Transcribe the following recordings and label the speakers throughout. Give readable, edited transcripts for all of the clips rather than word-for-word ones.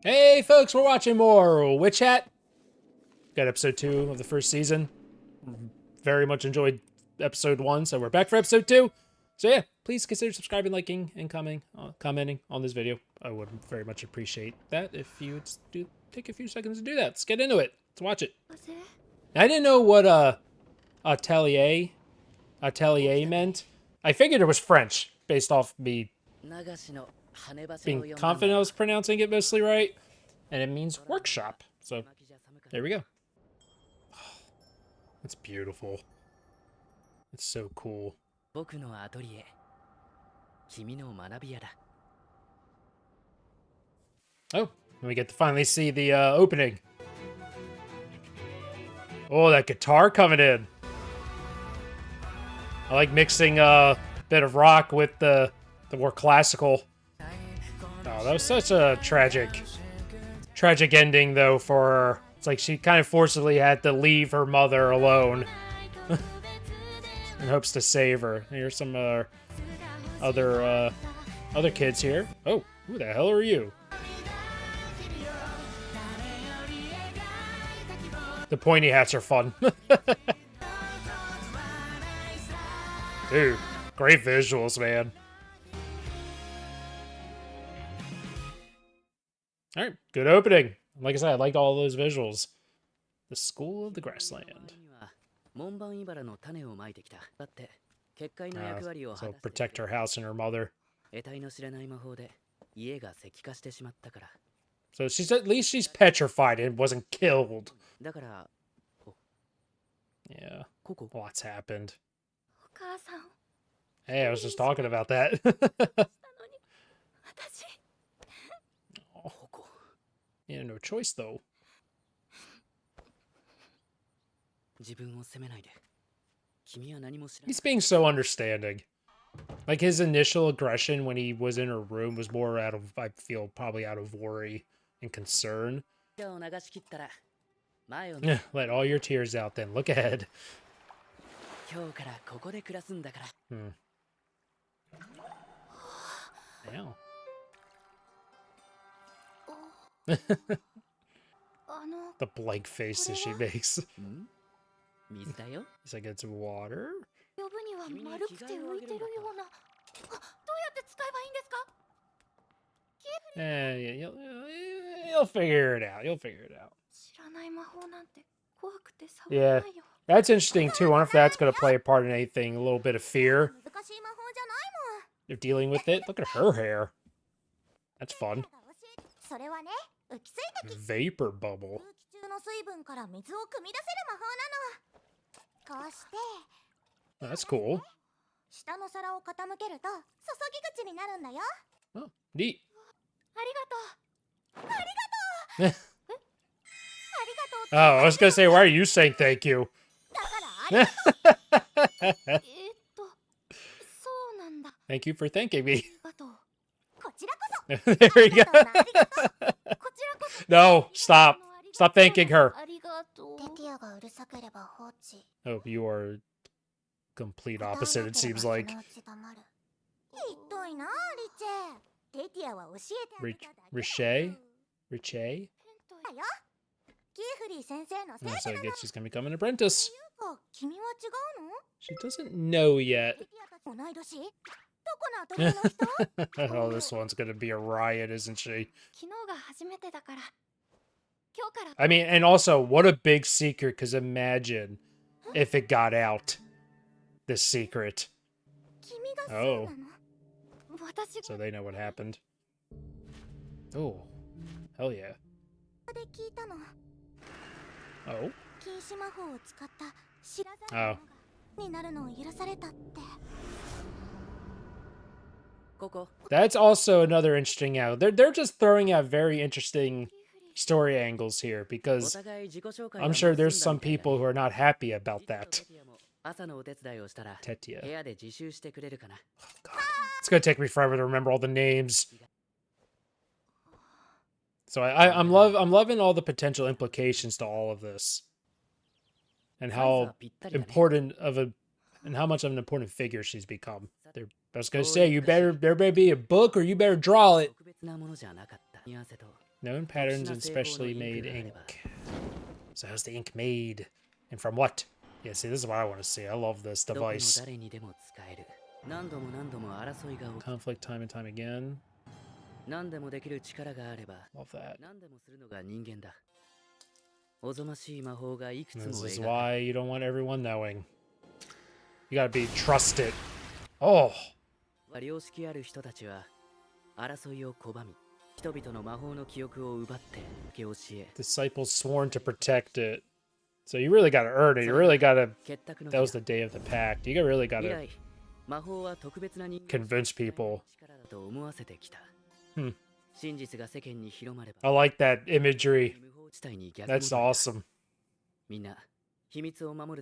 Speaker 1: Hey folks, we're watching more Witch Hat. Got episode 2 of the first season. Very much enjoyed episode 1, so we're back for episode 2. So yeah, please consider subscribing, liking, and commenting on this video. I would very much appreciate that if you would take a few seconds to do that. Let's get into it. Let's watch it. I didn't know what atelier meant. I figured it was French, based off me being confident I was pronouncing it mostly right. And it means workshop. So there we go. Oh, that's beautiful. It's so cool. Oh, we get to finally see the opening. Oh, that guitar coming in. I like mixing a bit of rock with the more classical. Oh, that was such a tragic ending, though, for her. It's like she kind of forcibly had to leave her mother alone in hopes to save her. Here's some other kids here. Oh, who the hell are you? The pointy hats are fun. Dude, great visuals, man. All right, good opening. Like I said, I liked all those visuals. The School of the Grassland. So protect her house and her mother. So at least she's petrified and wasn't killed. Yeah, lots happened. Hey, I was just talking about that. Oh. Yeah, no choice though. He's being so understanding. Like, his initial aggression when he was in her room was more out of, I feel, probably out of worry and concern. Let all your tears out then. Look ahead. Ow. The blank faces she makes. He's like, it's water? Yeah, you'll figure it out. You'll figure it out. Yeah, that's interesting too. I wonder if that's going to play a part in anything. A little bit of fear. They're dealing with it. Look at her hair. That's fun. Vapor bubble. Oh, that's cool. Oh, neat. Oh, I was gonna say, why are you saying thank you? Thank you for thanking me. There we go. No, stop. Stop thanking her. Oh, you are complete opposite, it seems like. Richet? Oh, so I guess she's gonna become an apprentice. She doesn't know yet. Oh, this one's gonna be a riot, isn't she? I mean, and also, what a big secret, because imagine if it got out. This secret. Oh. So they know what happened. Oh. Hell yeah. Oh. Oh. That's also another interesting out. They're just throwing out very interesting story angles here, because I'm sure there's some people who are not happy about that. Tetia. Oh, God. It's gonna take me forever to remember all the names. So I'm loving all the potential implications to all of this, and how important and how much of an important figure she's become. I was gonna say, there better be a book, or you better draw it. Known patterns and specially made ink. So how's the ink made? And from what? Yeah, see, this is what I want to see. I love this device. Conflict time and time again. Love that. This is why you don't want everyone knowing. You gotta be trusted. Oh! Disciples sworn to protect it. So you really gotta earn it. You really gotta... That was the day of the pact. You really gotta convince people. I like that imagery. That's awesome.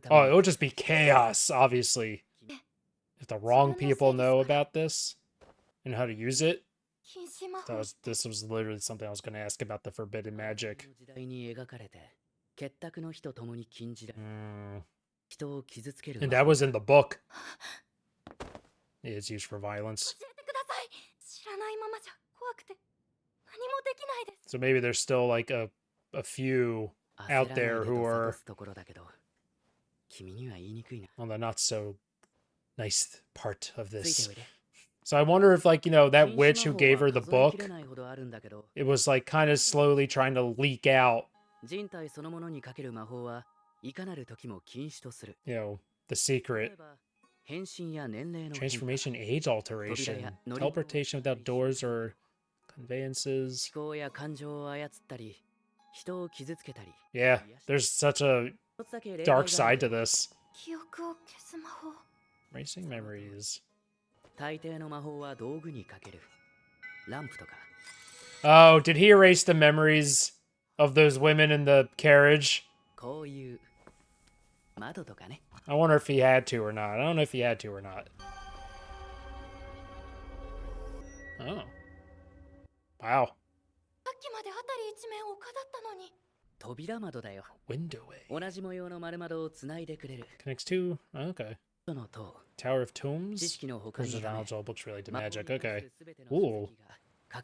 Speaker 1: Oh, it'll just be chaos, obviously. If the wrong people know about this and how to use it. This was literally something I was going to ask about the forbidden magic. And that was in the book. It's used for violence. So maybe there's still like a few out there who are on the not so nice part of this. So I wonder if, like, you know, that witch who gave her the book, it was like kind of slowly trying to leak out, you know, the secret. Transformation, age alteration, teleportation without doors or conveyances. Yeah, there's such a dark side to this. Erasing memories. Oh, did he erase the memories of those women in the carriage? I wonder if he had to or not. I don't know if he had to or not. Oh. Wow. Windowway. Connects to... Oh, okay. Tower of Tombs? There's a knowledge all books related to magic. Okay. Ooh. I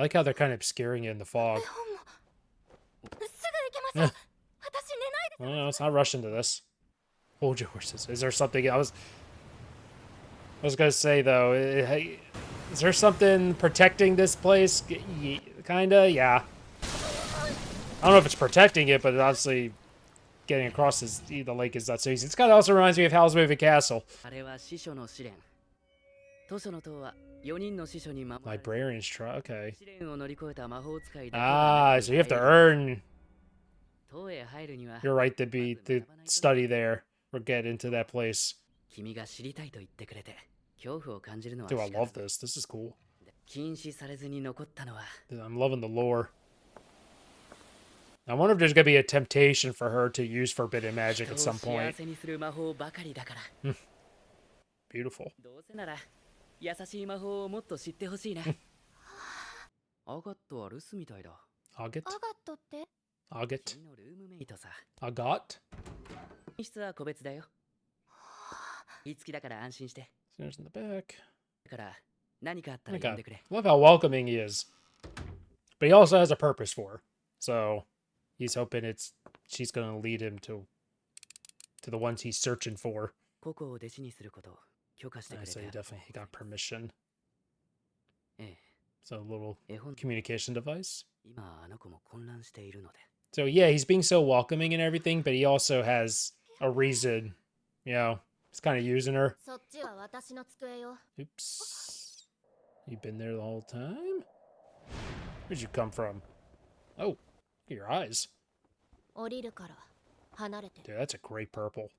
Speaker 1: like how they're kind of obscuring it in the fog. Oh, no, let's not rush into this. Hold your horses. Is there something... I was gonna say, though, is there something protecting this place? Kinda, yeah. I don't know if it's protecting it, but obviously getting across the lake is not so easy. This kind of also reminds me of Howl's Moving Castle. Librarian's try. Okay. Ah, so you have to earn your right to study there or get into that place. Dude, I love this. This is cool. Dude, I'm loving the lore. I wonder if there's going to be a temptation for her to use forbidden magic at some point. Beautiful. Agat? Agat? Agat? There's in the back. Okay. Love how welcoming he is. But he also has a purpose for her. So he's hoping she's going to lead him to the ones he's searching for. So he definitely got permission. So a little communication device. So yeah, he's being so welcoming and everything, but he also has a reason, you know. He's kind of using her. Oops. You been there the whole time? Where'd you come from? Oh, look at your eyes. Dude, that's a great purple.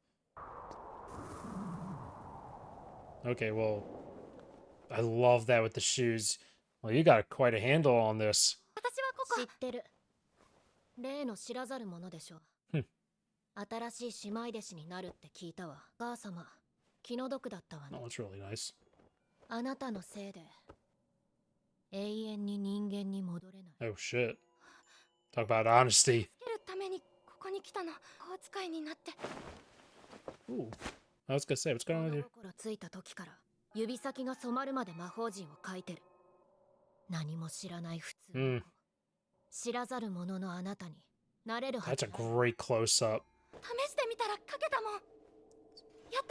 Speaker 1: Okay, well, I love that with the shoes. Well, you got quite a handle on this. Oh, that's really nice. Oh, shit. Talk about honesty. Ooh. I was gonna say, what's going on here? Hmm. That's a great close-up.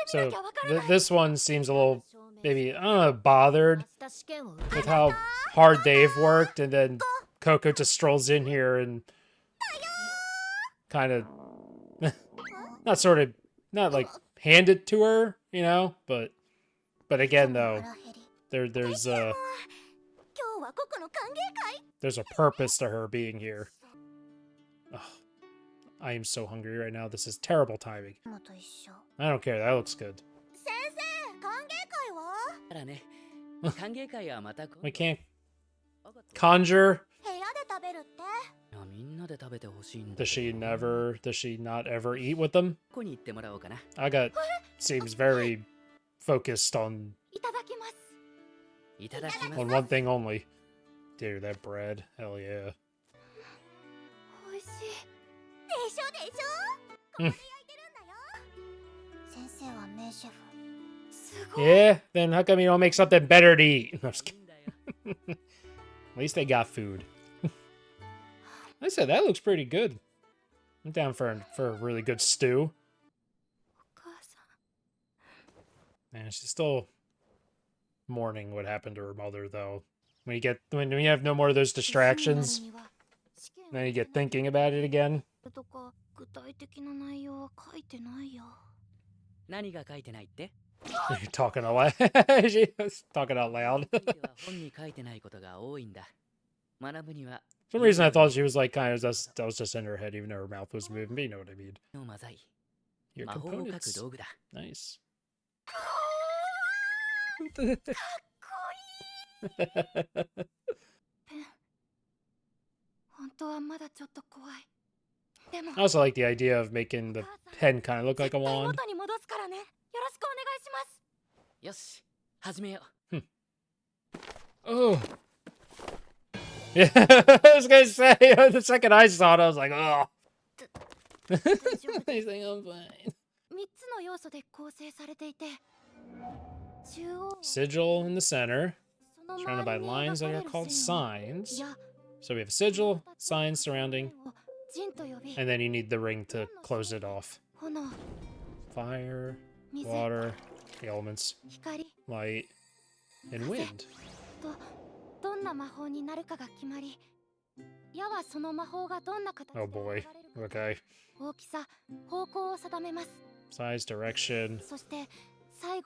Speaker 1: So this one seems a little, maybe, I don't know, bothered with how hard they've worked, and then Coco just strolls in here and kind of, not like hand it to her, you know, but again though, there's a purpose to her being here. Ugh, I am so hungry right now. This is terrible timing. I don't care. That looks good. We can't conjure. Does she not ever eat with them? Aga seems very focused on one thing only. Dude, that bread. Hell yeah. Yeah, then how come you don't make something better to eat? I'm just kidding. At least they got food. I said that looks pretty good. I'm down for a really good stew. Man, she's still mourning what happened to her mother, though. When you have no more of those distractions, then you get thinking about it again. You're talking a lot. She was talking out loud. For some reason, I thought she was like that was just in her head, even though her mouth was moving. But you know what I mean. Your components. Nice. I also like the idea of making the pen kind of look like a wand. Oh. Yeah, I was gonna say, the second I saw it, I was like, oh. He's like, I'm fine. Sigil in the center, surrounded by lines that are called signs. So we have sigil, signs surrounding, and then you need the ring to close it off. Fire, water, the elements, light, and wind. Oh boy. Okay. Size, direction.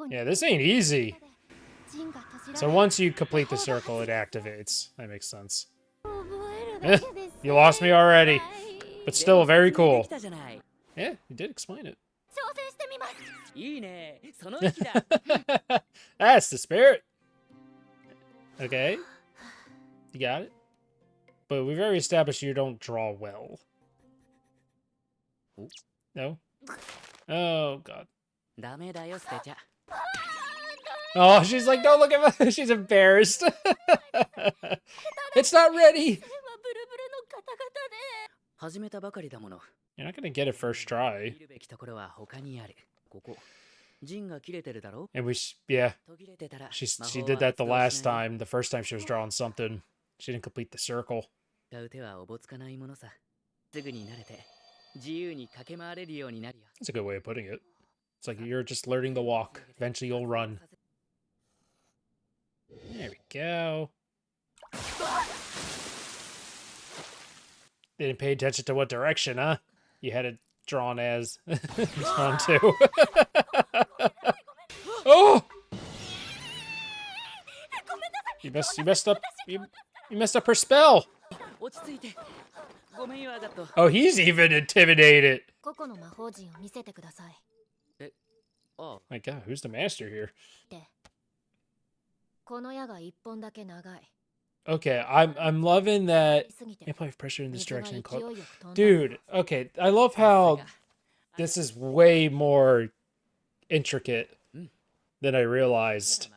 Speaker 1: Yeah, this ain't easy. So once you complete the circle, it activates. That makes sense. You lost me already. But still very cool. Yeah, you did explain it. That's the spirit. Okay. You got it. But we've already established you don't draw well. No? Oh, God. Oh, she's like, don't look at me. She's embarrassed. It's not ready. You're not going to get it first try. And yeah. She did that the last time. The first time she was drawing something. She didn't complete the circle. That's a good way of putting it. It's like you're just learning to walk. Eventually you'll run. There we go. They didn't pay attention to what direction, huh? You had it drawn as. Drawn too. Oh! You messed up. You messed up her spell. Oh, he's even intimidated. My God, who's the master here? Okay, I'm loving that. Apply pressure in this direction. Dude, okay, I love how this is way more intricate than I realized.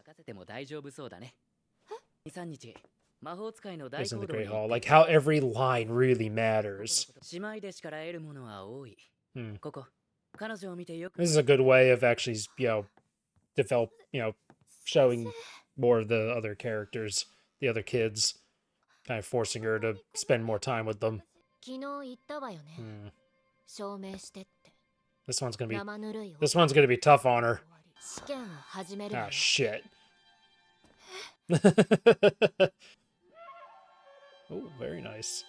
Speaker 1: Isn't the Great Hall? Like how every line really matters. This is a good way of actually, showing more of the other characters, the other kids. kind of forcing her to spend more time with them.
Speaker 2: 昨日言ったわよね。証明してって。
Speaker 1: This one's gonna be
Speaker 2: 生ぬるい
Speaker 1: this one's gonna be tough on her.
Speaker 2: 試験を始めるわ
Speaker 1: Ah,
Speaker 2: よ。
Speaker 1: shit. Oh, very nice.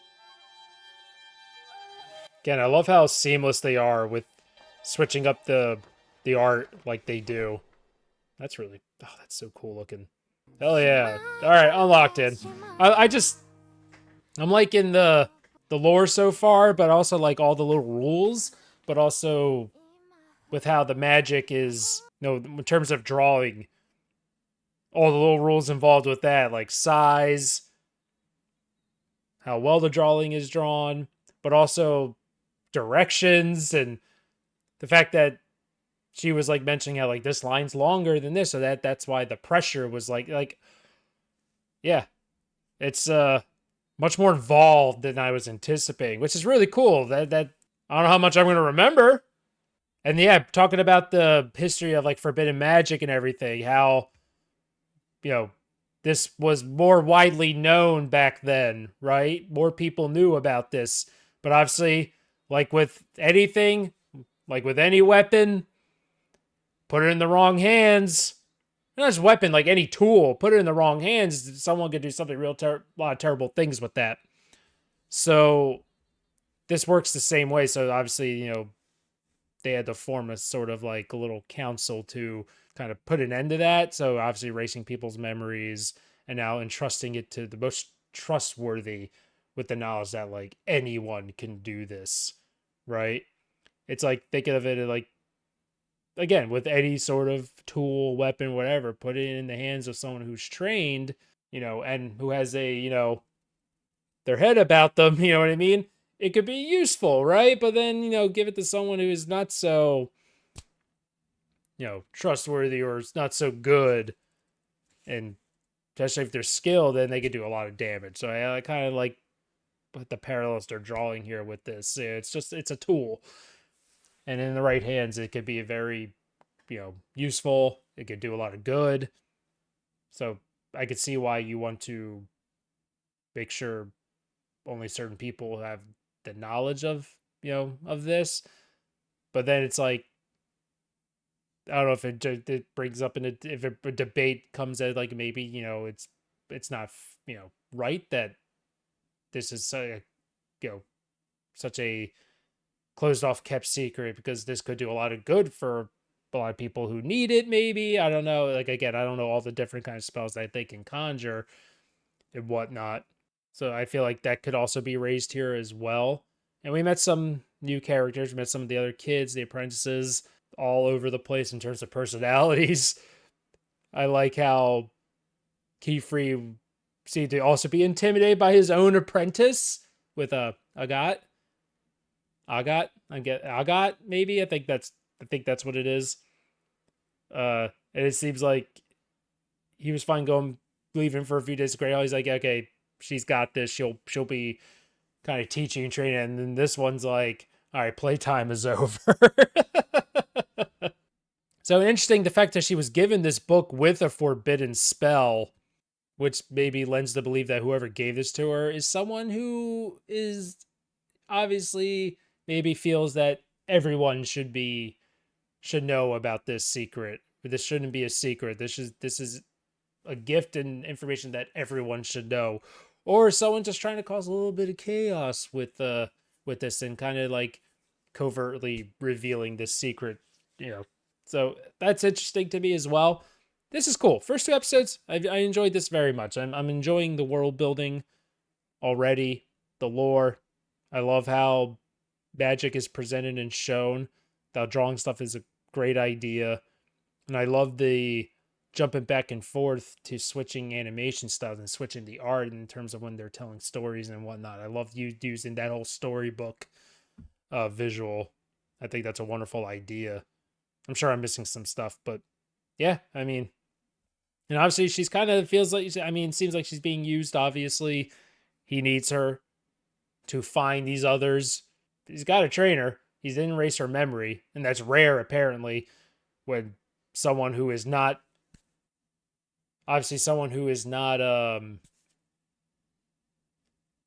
Speaker 1: Again, I love how seamless they are with switching up the art like they do. That's really, oh, that's so cool looking. Hell yeah. All right, unlocked in. I'm liking the lore so far, but also like all the little rules, but also with how the magic is, in terms of drawing, all the little rules involved with that, like size, how well the drawing is drawn, but also directions, and the fact that she was like mentioning how like this line's longer than this, so that's why the pressure was like yeah, it's much more involved than I was anticipating, which is really cool. That I don't know how much I'm going to remember. And yeah, talking about the history of like forbidden magic and everything, how this was more widely known back then, right? More people knew about this. But obviously, like with anything, like with any weapon, put it in the wrong hands. Not just weapon, like any tool, put it in the wrong hands, someone could do something a lot of terrible things with that. So this works the same way. So obviously, they had to form a sort of like a little council to kind of put an end to that. So obviously erasing people's memories and now entrusting it to the most trustworthy with the knowledge that like anyone can do this, right? It's like think of it like again with any sort of tool, weapon, whatever, put it in the hands of someone who's trained, and who has a, their head about them, you know what I mean? It could be useful, right? But then, give it to someone who is not so, trustworthy or is not so good, and especially if they're skilled, then they could do a lot of damage. So I kind of like what the parallels they're drawing here with this. It's a tool. And in the right hands, it could be very, useful. It could do a lot of good. So I could see why you want to make sure only certain people have the knowledge of, of this. But then it's like, I don't know if it brings up if a debate comes at like maybe it's not right that this is such a closed off kept secret, because this could do a lot of good for a lot of people who need it. Maybe I don't know. Like again, I don't know all the different kinds of spells that they can conjure and whatnot. So I feel like that could also be raised here as well. And we met some new characters. We met some of the other kids, the apprentices, all over the place in terms of personalities. I like how Keyfree seemed to also be intimidated by his own apprentice with Agat. Agat, maybe. I think that's what it is. And it seems like he was fine leaving for a few days to Grey Hall. He's like, okay, she's got this. She'll be kind of teaching and training. And then this one's like, all right, playtime is over. So interesting, the fact that she was given this book with a forbidden spell, which maybe lends to believe that whoever gave this to her is someone who is obviously maybe feels that everyone should know about this secret. This shouldn't be a secret. This is a gift and information that everyone should know. Or someone just trying to cause a little bit of chaos with this and kind of like covertly revealing this secret, So that's interesting to me as well. This is cool. First two episodes, I enjoyed this very much. I'm enjoying the world building already, the lore. I love how magic is presented and shown. The drawing stuff is a great idea. And I love the jumping back and forth to switching animation styles and switching the art in terms of when they're telling stories and whatnot. I love you using that whole storybook visual. I think that's a wonderful idea. I'm sure I'm missing some stuff, but yeah, I mean, and obviously she's kind of seems like she's being used. Obviously, he needs her to find these others. He's got a trainer. He didn't erase her memory, and that's rare apparently when someone who is not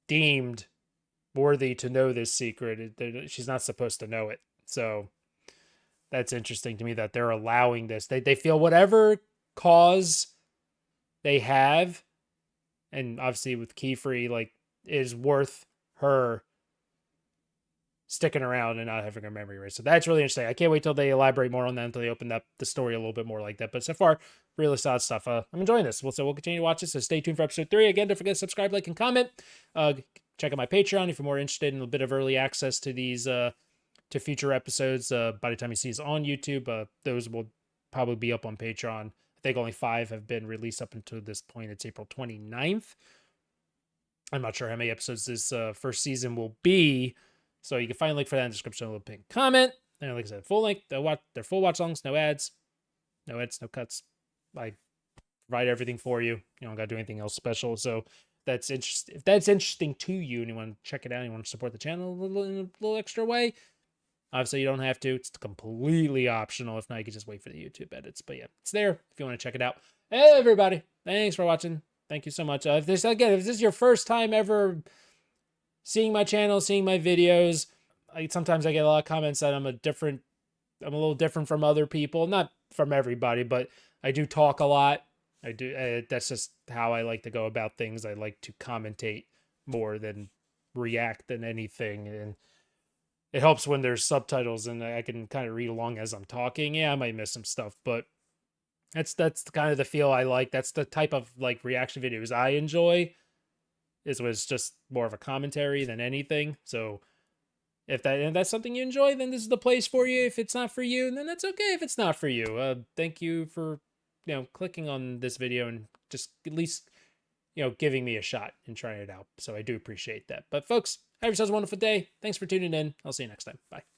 Speaker 1: deemed worthy to know this secret. She's not supposed to know it. So that's interesting to me that they're allowing this. They feel whatever cause they have, and obviously with Keyfree, like, is worth her sticking around and not having her memory erased. So that's really interesting. I can't wait till they elaborate more on that, until they open up the story a little bit more like that. But so far, really solid stuff. I'm enjoying this. So we'll continue to watch this. So stay tuned for episode 3. Again, don't forget to subscribe, like, and comment. Check out my Patreon if you're more interested in a bit of early access to these to future episodes. By the time you see this on YouTube, those will probably be up on Patreon. I think only 5 have been released up until this point. It's April 29th. I'm not sure how many episodes this first season will be. So you can find a link for that in the description, a little pin comment. And like I said, full length, they're full watch longs, no ads, no cuts. I provide everything for you. You don't got to do anything else special. So that's interesting. If that's interesting to you and you want to check it out, and you want to support the channel in a little extra way, obviously you don't have to. It's completely optional. If not, you can just wait for the YouTube edits. But yeah, it's there if you want to check it out. Hey, everybody, thanks for watching. Thank you so much. If this is your first time ever seeing my channel, seeing my videos, sometimes I get a lot of comments that I'm a little different from other people. Not from everybody, but I do talk a lot. I do. That's just how I like to go about things. I like to commentate more than react than anything. And it helps when there's subtitles and I can kind of read along as I'm talking. Yeah, I might miss some stuff, but that's kind of the feel I like. That's the type of like reaction videos I enjoy. Was just more of a commentary than anything. So if that's something you enjoy, then this is the place for you. If it's not for you, then that's okay if it's not for you. Thank you for, clicking on this video and just at least, giving me a shot and trying it out. So I do appreciate that. But folks, have yourselves a wonderful day. Thanks for tuning in. I'll see you next time. Bye.